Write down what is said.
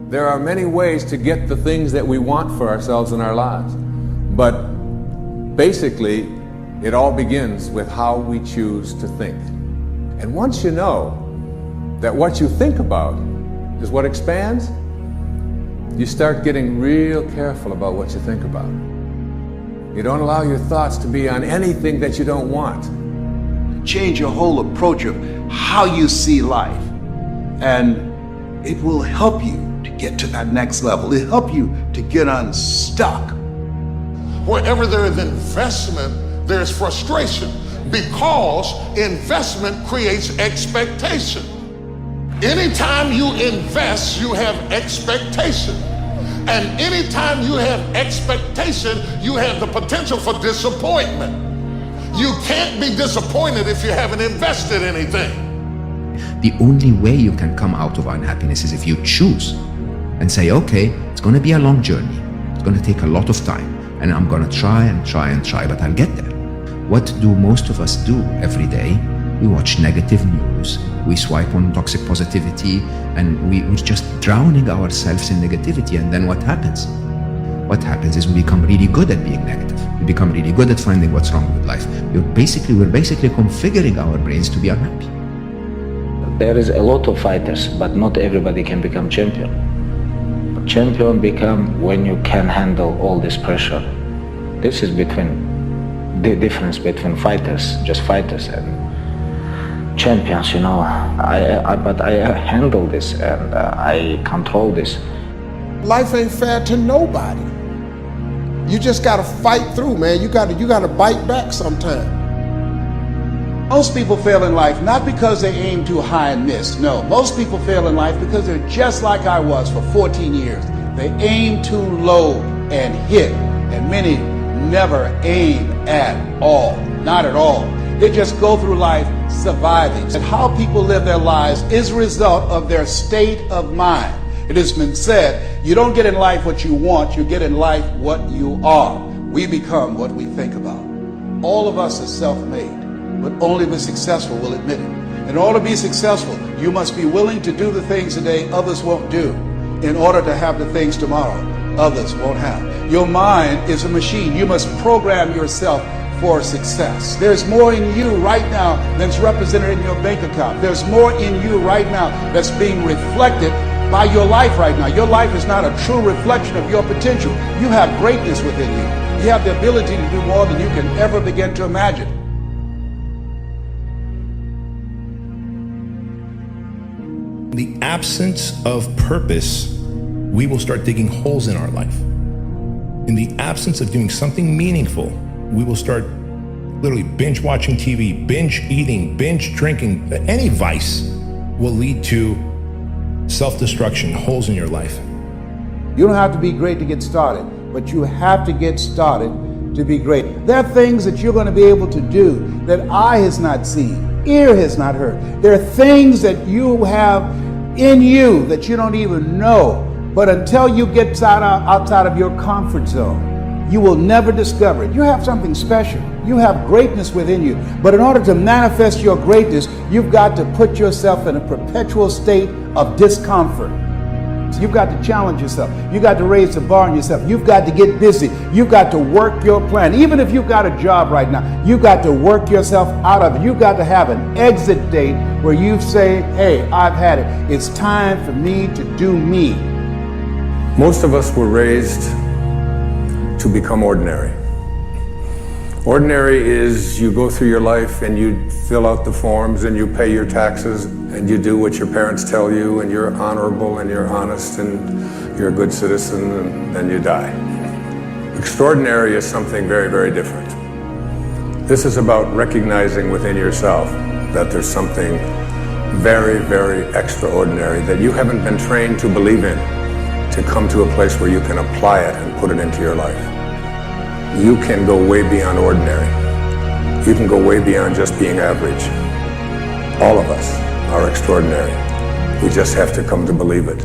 There are many ways to get the things that we want for ourselves in our lives. But basically, it all begins with how we choose to think. And once you know that what you think about is what expands, you start getting real careful about what you think about. You don't allow your thoughts to be on anything that you don't want. Change your whole approach of how you see life, and it will help you to get to that next level. It'll help you to get unstuck. Wherever there is investment, there's frustration, because investment creates expectation. Anytime you invest, you have expectation. And anytime you have expectation, you have the potential for disappointment. You can't be disappointed if you haven't invested anything. The only way you can come out of unhappiness is if you choose and say, okay, it's going to be a long journey. It's going to take a lot of time, and I'm going to try and try and try, but I'll get there. What do most of us do every day? We watch negative news, we swipe on toxic positivity, and we're just drowning ourselves in negativity. And then what happens? What happens is we become really good at being negative. We become really good at finding what's wrong with life. We're basically configuring our brains to be unhappy. There is a lot of fighters, but not everybody can become champion. Champion become when you can handle all this pressure. This is between the difference between fighters, just fighters, and champions. You know, but I handle this and I control this. Life ain't fair to nobody. You just gotta fight through, man. You gotta bite back sometime. Most people fail in life not because they aim too high and miss. No, most people fail in life because they're just like I was for 14 years. They aim too low and hit, and many never aim at all, not at all. They just go through life surviving. And how people live their lives is a result of their state of mind. It has been said, you don't get in life what you want, you get in life what you are. We become what we think about. All of us are self-made, but only the successful will admit it. In order to be successful, you must be willing to do the things today others won't do in order to have the things tomorrow others won't have. Your mind is a machine. You must program yourself for success. There's more in you right now than's represented in your bank account. There's more in you right now that's being reflected by your life right now. Your life is not a true reflection of your potential. You have greatness within you. You have the ability to do more than you can ever begin to imagine. The absence of purpose, we will start digging holes in our life. In the absence of doing something meaningful, we will start literally binge watching TV, binge eating, binge drinking. Any vice will lead to self-destruction, holes in your life. You don't have to be great to get started, but you have to get started to be great. There are things that you're going to be able to do that eye has not seen, ear has not heard. There are things that you have in you that you don't even know, but until you get outside of your comfort zone, you will never discover it. You have something special. You have greatness within you. But in order to manifest your greatness, you've got to put yourself in a perpetual state of discomfort. You've got to challenge yourself. You've got to raise the bar on yourself. You've got to get busy. You've got to work your plan. Even if you've got a job right now, you've got to work yourself out of it. You've got to have an exit date where you say, hey, I've had it. It's time for me to do me. Most of us were raised to become ordinary. Ordinary is you go through your life and you fill out the forms and you pay your taxes and you do what your parents tell you, and you're honorable and you're honest and you're a good citizen, and then you die. Extraordinary is something very, very different. This is about recognizing within yourself that there's something very, very extraordinary that you haven't been trained to believe in, to come to a place where you can apply it and put it into your life. You can go way beyond ordinary. You can go way beyond just being average. All of us are extraordinary. We just have to come to believe it.